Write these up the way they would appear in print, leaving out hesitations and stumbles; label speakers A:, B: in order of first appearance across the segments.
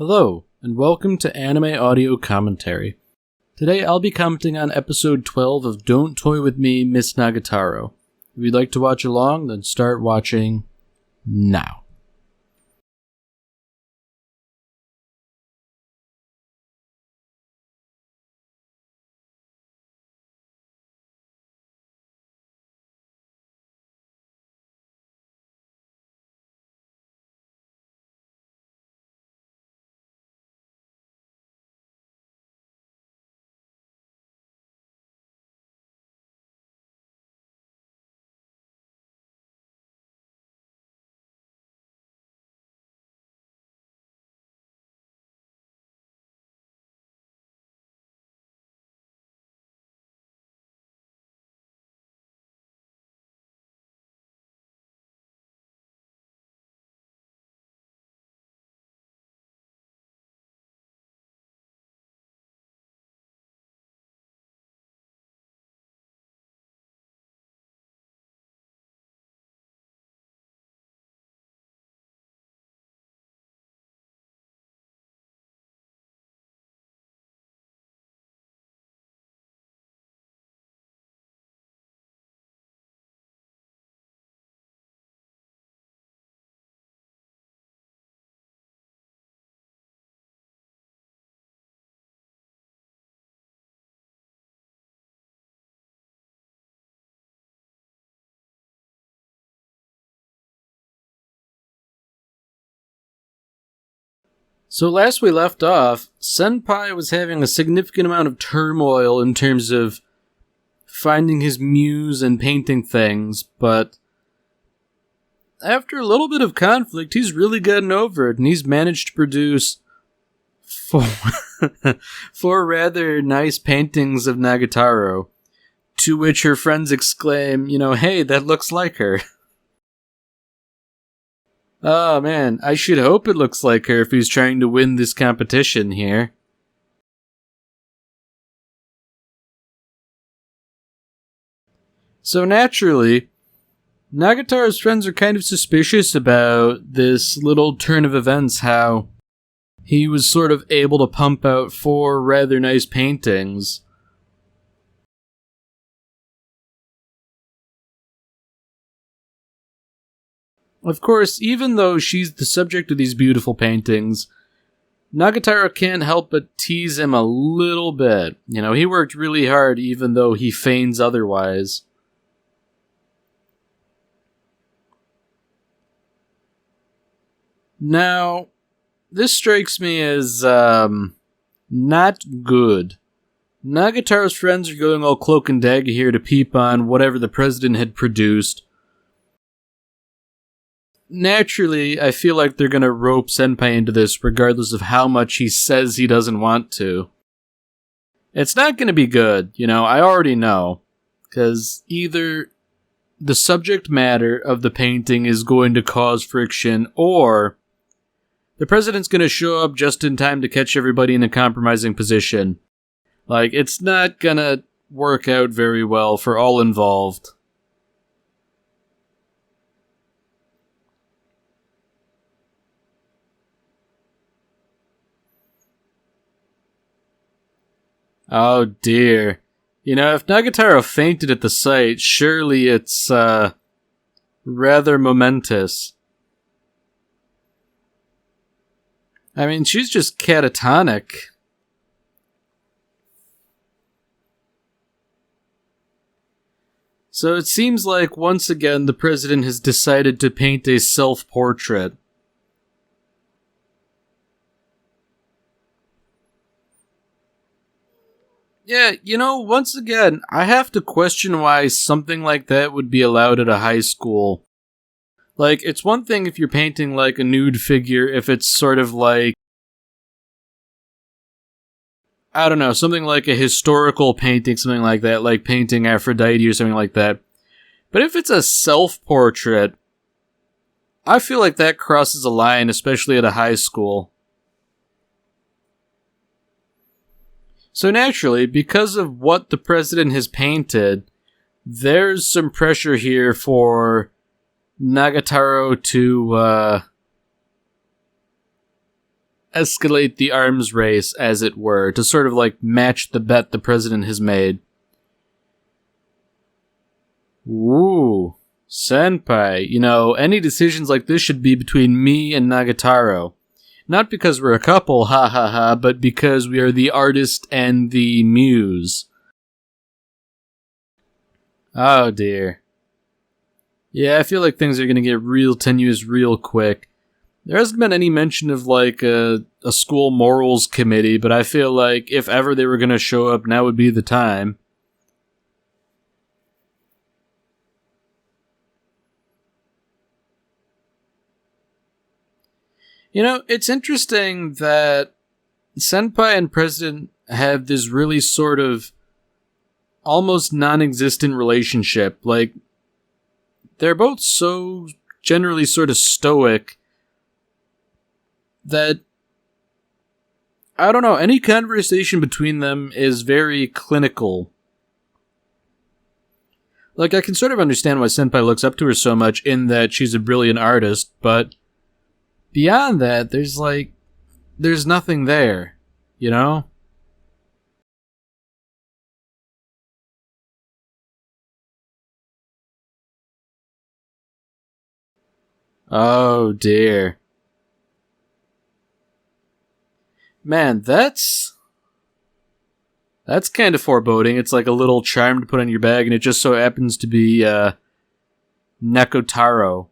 A: Hello, and welcome to Anime Audio Commentary. Today I'll be commenting on episode 12 of Don't Toy With Me, Miss Nagatoro. If you'd like to watch along, then start watching now. So last we left off, Senpai was having a significant amount of turmoil in terms of finding his muse and painting things, but after a little bit of conflict, he's really gotten over it, and he's managed to produce four rather nice paintings of Nagatoro, to which her friends exclaim, hey, that looks like her. Oh man, I should hope it looks like her if he's trying to win this competition here. So naturally, Nagatoro's friends are kind of suspicious about this little turn of events, how he was sort of able to pump out four rather nice paintings. Of course, even though she's the subject of these beautiful paintings, Nagatoro can't help but tease him a little bit. He worked really hard even though he feigns otherwise. Now, this strikes me as, not good. Nagatoro's friends are going all cloak and dagger here to peep on whatever the president had produced. Naturally, I feel like they're gonna rope Senpai into this regardless of how much he says he doesn't want to. It's not gonna be good, I already know. Because either the subject matter of the painting is going to cause friction, or the president's gonna show up just in time to catch everybody in a compromising position. It's not gonna work out very well for all involved. Oh dear. If Nagatoro fainted at the sight, surely it's, rather momentous. I mean, she's just catatonic. So it seems like, once again, the president has decided to paint a self-portrait. Yeah, once again, I have to question why something like that would be allowed at a high school. It's one thing if you're painting, a nude figure, if it's sort of I don't know, something like a historical painting, something like that, like painting Aphrodite or something like that. But if it's a self-portrait, I feel like that crosses a line, especially at a high school. So naturally, because of what the president has painted, there's some pressure here for Nagatoro to escalate the arms race, as it were, to sort of like match the bet the president has made. Ooh, senpai, any decisions like this should be between me and Nagatoro. Not because we're a couple, ha ha ha, but because we are the artist and the muse. Oh dear. Yeah, I feel like things are gonna get real tenuous real quick. There hasn't been any mention of like a school morals committee, but I feel like if ever they were gonna show up, now would be the time. It's interesting that Senpai and President have this really sort of almost non-existent relationship. Like, they're both so generally sort of stoic that, I don't know, any conversation between them is very clinical. Like, I can sort of understand why Senpai looks up to her so much in that she's a brilliant artist, but beyond that, there's nothing there, you know? Oh dear. Man, that's kind of foreboding. It's like a little charm to put on your bag, and it just so happens to be, Nagatoro.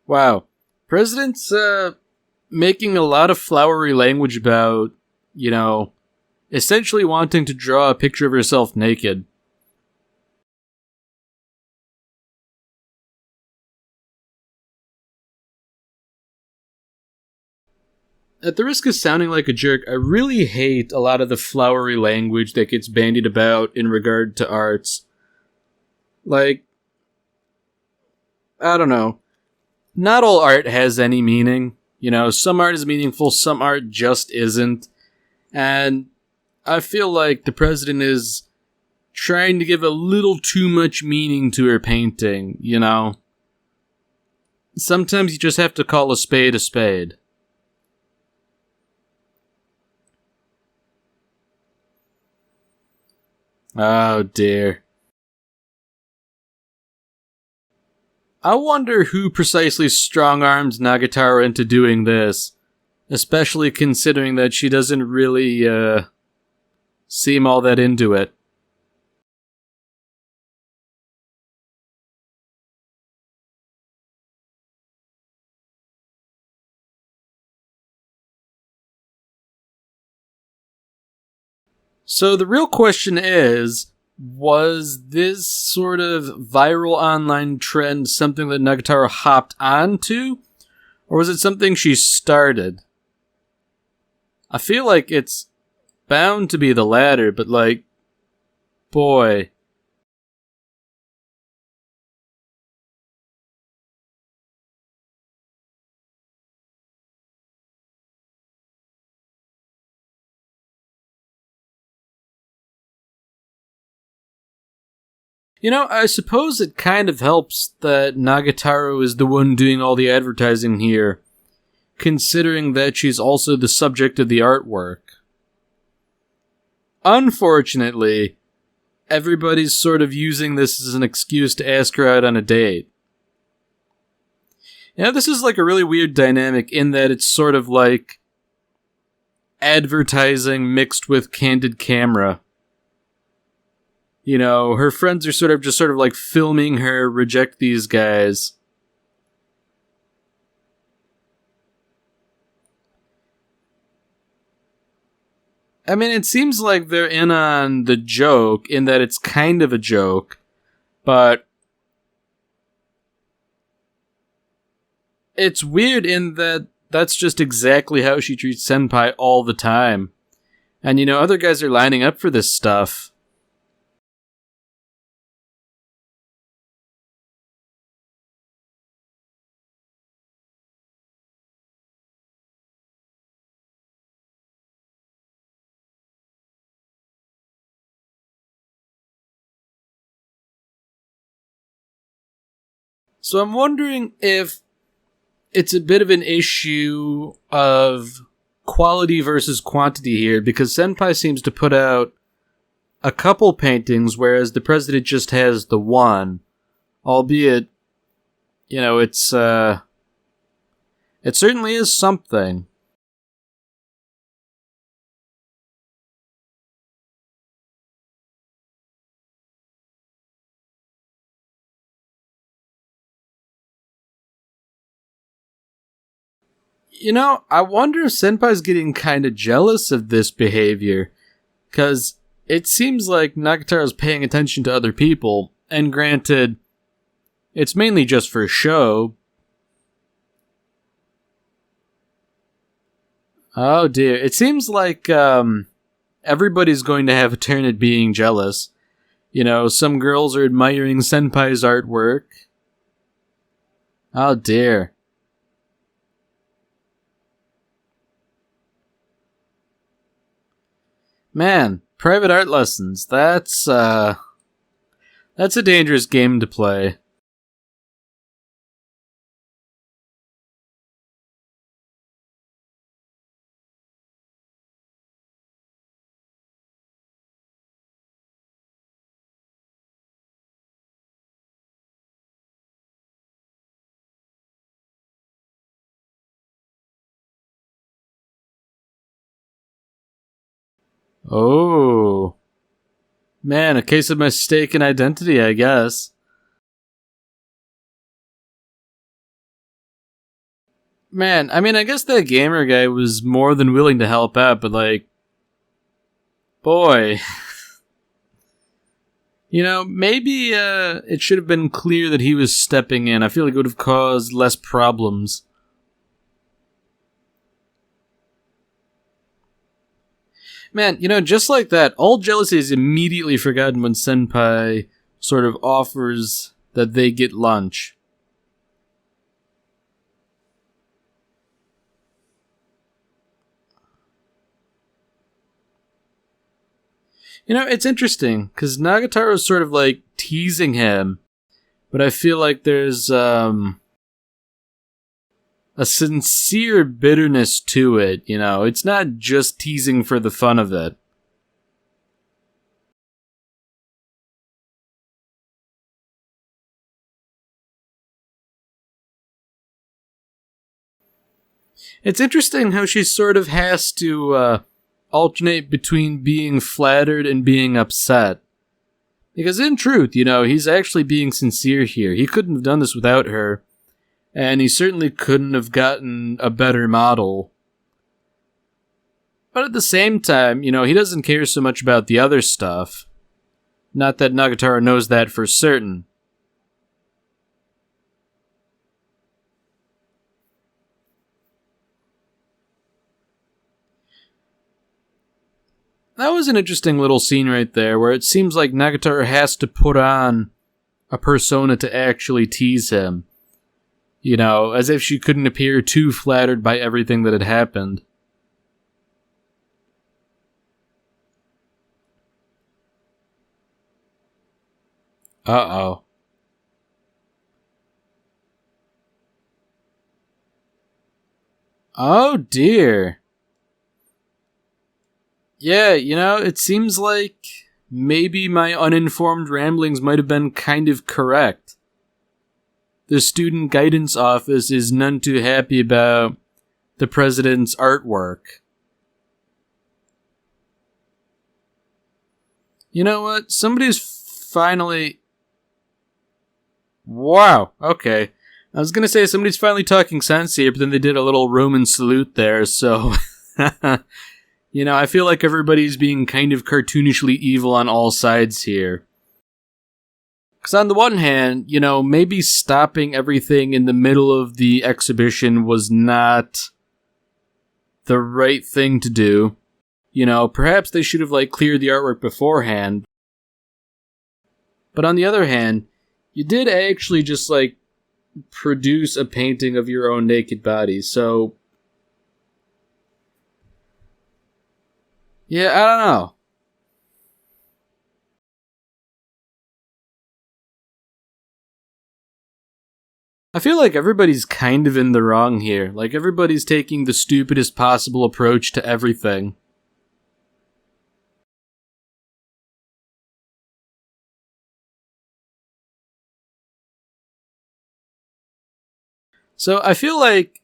A: Wow. President's, making a lot of flowery language about, you know, essentially wanting to draw a picture of herself naked. At the risk of sounding like a jerk, I really hate a lot of the flowery language that gets bandied about in regard to arts. Like, I don't know. Not all art has any meaning. Some art is meaningful, some art just isn't. And I feel like the president is trying to give a little too much meaning to her painting. Sometimes you just have to call a spade a spade. Oh dear. I wonder who precisely strong-armed Nagatoro into doing this, especially considering that she doesn't really, seem all that into it. So the real question is, was this sort of viral online trend something that Nagatoro hopped onto? Or was it something she started? I feel like it's bound to be the latter, but like, boy. I suppose it kind of helps that Nagatoro is the one doing all the advertising here, considering that she's also the subject of the artwork. Unfortunately, everybody's sort of using this as an excuse to ask her out on a date. This is like a really weird dynamic in that it's sort of like advertising mixed with candid camera. Her friends are sort of like filming her reject these guys. I mean, it seems like they're in on the joke in that it's kind of a joke, but it's weird in that that's just exactly how she treats Senpai all the time. And other guys are lining up for this stuff. So I'm wondering if it's a bit of an issue of quality versus quantity here, because Senpai seems to put out a couple paintings, whereas the president just has the one. Albeit, it certainly is something. I wonder if Senpai's getting kind of jealous of this behavior, because it seems like Nagatoro's paying attention to other people, and granted, it's mainly just for show. Oh dear, it seems like everybody's going to have a turn at being jealous. Some girls are admiring Senpai's artwork. Oh dear. Man, private art lessons, that's a dangerous game to play. Oh. Man, a case of mistaken identity, I guess. Man, I guess that gamer guy was more than willing to help out, but boy. Maybe it should have been clear that he was stepping in. I feel like it would have caused less problems. Man, just like that, all jealousy is immediately forgotten when Senpai sort of offers that they get lunch. It's interesting, because Nagataro's sort of teasing him, but I feel like there's a sincere bitterness to it, It's not just teasing for the fun of it. It's interesting how she sort of has to alternate between being flattered and being upset. Because in truth, he's actually being sincere here. He couldn't have done this without her. And he certainly couldn't have gotten a better model. But at the same time, he doesn't care so much about the other stuff. Not that Nagatoro knows that for certain. That was an interesting little scene right there, where it seems like Nagatoro has to put on a persona to actually tease him. As if she couldn't appear too flattered by everything that had happened. Uh-oh. Oh dear. Yeah, it seems like maybe my uninformed ramblings might have been kind of correct. The student guidance office is none too happy about the president's artwork. You know what? Somebody's finally... Wow, okay. I was gonna say somebody's finally talking sense here, but then they did a little Roman salute there, so... I feel like everybody's being kind of cartoonishly evil on all sides here. Because on the one hand, maybe stopping everything in the middle of the exhibition was not the right thing to do. Perhaps they should have, cleared the artwork beforehand. But on the other hand, you did actually just, produce a painting of your own naked body, so... Yeah, I don't know. I feel like everybody's kind of in the wrong here. Like, everybody's taking the stupidest possible approach to everything. So I feel like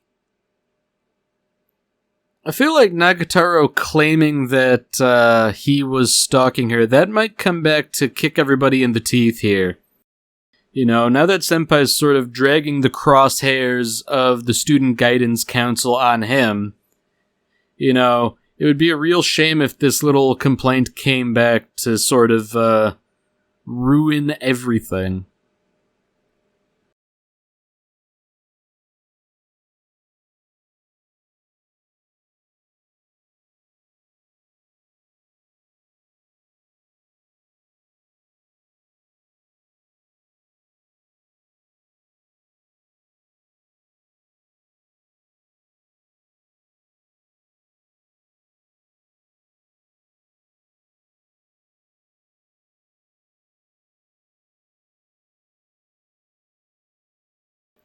A: Nagatoro claiming that he was stalking her, that might come back to kick everybody in the teeth here. You know, now that Senpai's sort of dragging the crosshairs of the Student Guidance Council on him, you know, it would be a real shame if this little complaint came back to sort of ruin everything.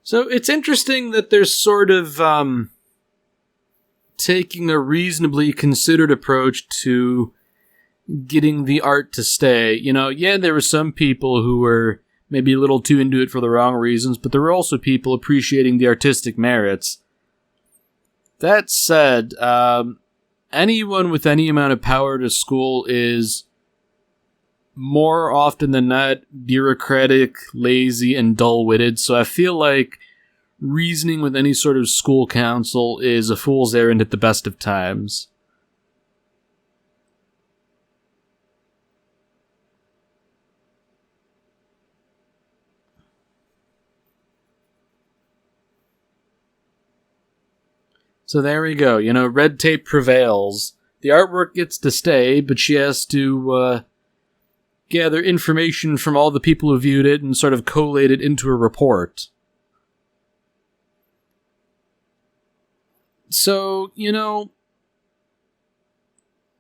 A: So it's interesting that there's sort of taking a reasonably considered approach to getting the art to stay. You know, yeah, there were some people who were maybe a little too into it for the wrong reasons, but there were also people appreciating the artistic merits. That said, anyone with any amount of power to school is more often than not bureaucratic, lazy, and dull-witted, so I feel like reasoning with any sort of school council is a fool's errand at the best of times. So there we go. You know, red tape prevails. The artwork gets to stay, but she has to gather information from all the people who viewed it and sort of collate it into a report. So, you know,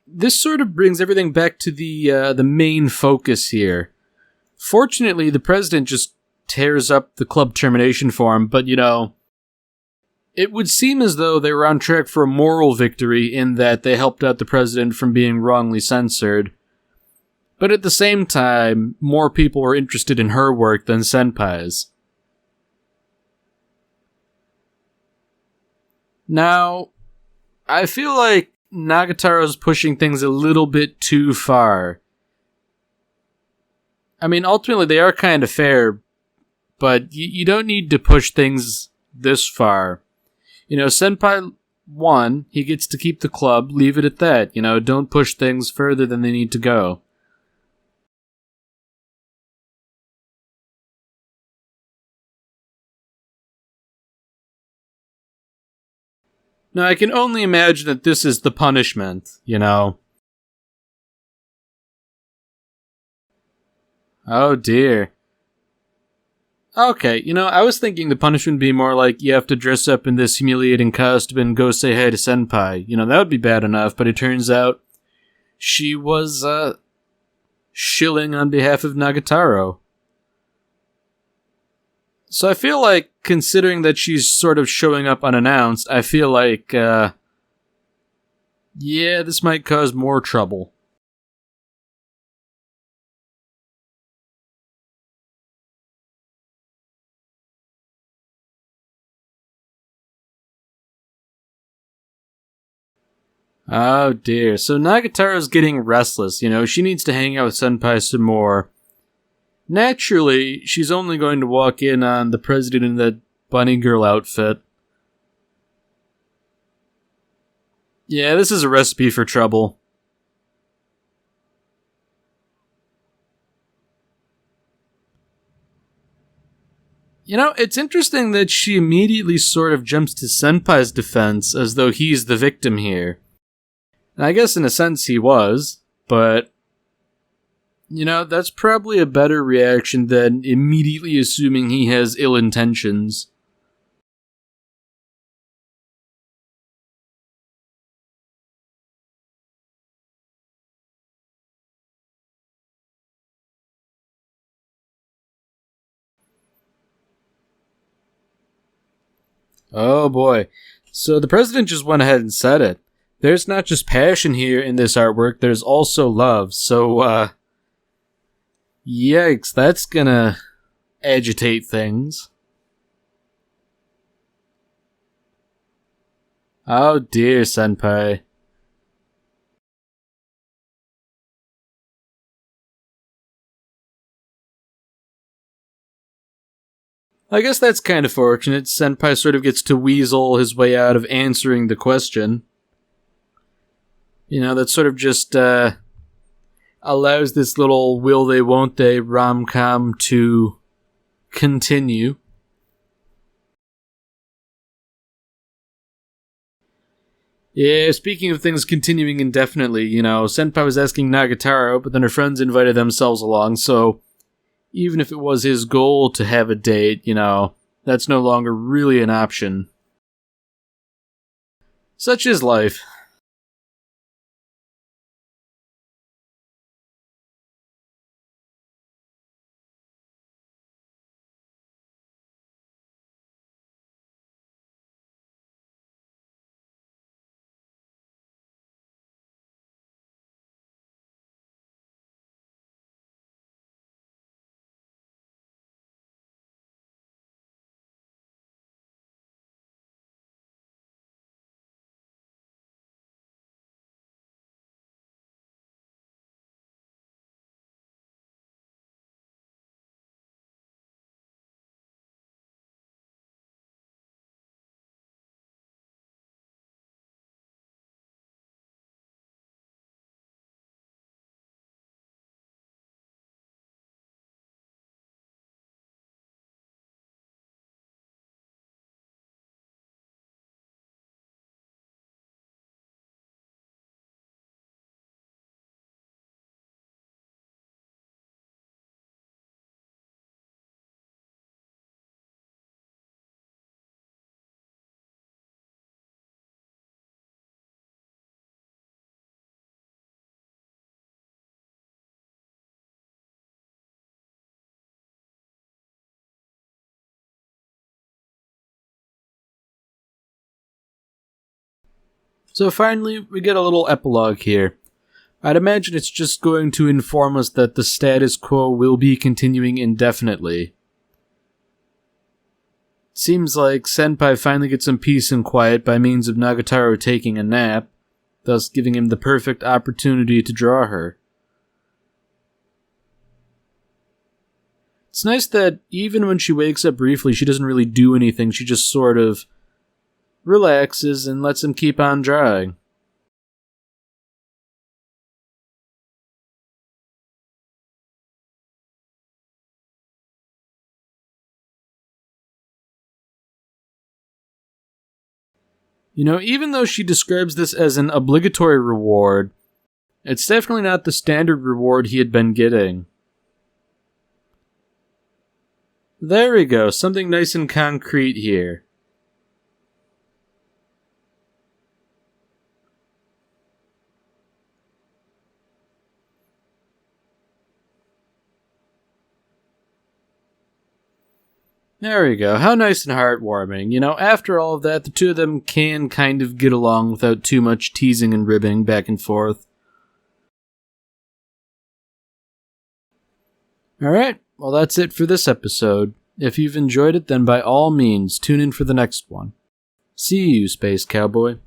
A: this sort of brings everything back to the main focus here. Fortunately, the president just tears up the club termination form, but, you know, it would seem as though they were on track for a moral victory in that they helped out the president from being wrongly censored. But at the same time, more people were interested in her work than Senpai's. Now, I feel like Nagataro's pushing things a little bit too far. I mean, ultimately they are kind of fair, but you don't need to push things this far. You know, Senpai won, he gets to keep the club, leave it at that. You know, don't push things further than they need to go. Now, I can only imagine that this is the punishment, you know. Oh dear. Okay, you know, I was thinking the punishment would be more like you have to dress up in this humiliating costume and go say hi to Senpai. You know, that would be bad enough, but it turns out she was, shilling on behalf of Nagatoro. So I feel like, considering that she's sort of showing up unannounced, I feel like, yeah, this might cause more trouble. Oh dear. So Nagataro's getting restless, you know, she needs to hang out with Senpai some more. Naturally, she's only going to walk in on the president in that bunny girl outfit. Yeah, this is a recipe for trouble. You know, it's interesting that she immediately sort of jumps to Senpai's defense as though he's the victim here. And I guess in a sense he was, but you know, that's probably a better reaction than immediately assuming he has ill intentions. Oh boy. So the president just went ahead and said it. There's not just passion here in this artwork, there's also love. So, yikes, that's gonna agitate things. Oh dear, senpai. I guess that's kind of fortunate. Senpai sort of gets to weasel his way out of answering the question. You know, that sort of just allows this little will they won't they rom-com to continue. Yeah, speaking of things continuing indefinitely, you know, Senpai was asking Nagatoro, but then her friends invited themselves along, so even if it was his goal to have a date, you know, that's no longer really an option. Such is life. So finally, we get a little epilogue here. I'd imagine it's just going to inform us that the status quo will be continuing indefinitely. Seems like Senpai finally gets some peace and quiet by means of Nagatoro taking a nap, thus giving him the perfect opportunity to draw her. It's nice that even when she wakes up briefly, she doesn't really do anything, she just sort of relaxes and lets him keep on drawing. You know, even though she describes this as an obligatory reward, it's definitely not the standard reward he had been getting. There we go, something nice and concrete here. There we go, how nice and heartwarming. You know, after all of that, the two of them can kind of get along without too much teasing and ribbing back and forth. Alright, well that's it for this episode. If you've enjoyed it, then by all means, tune in for the next one. See you, Space Cowboy.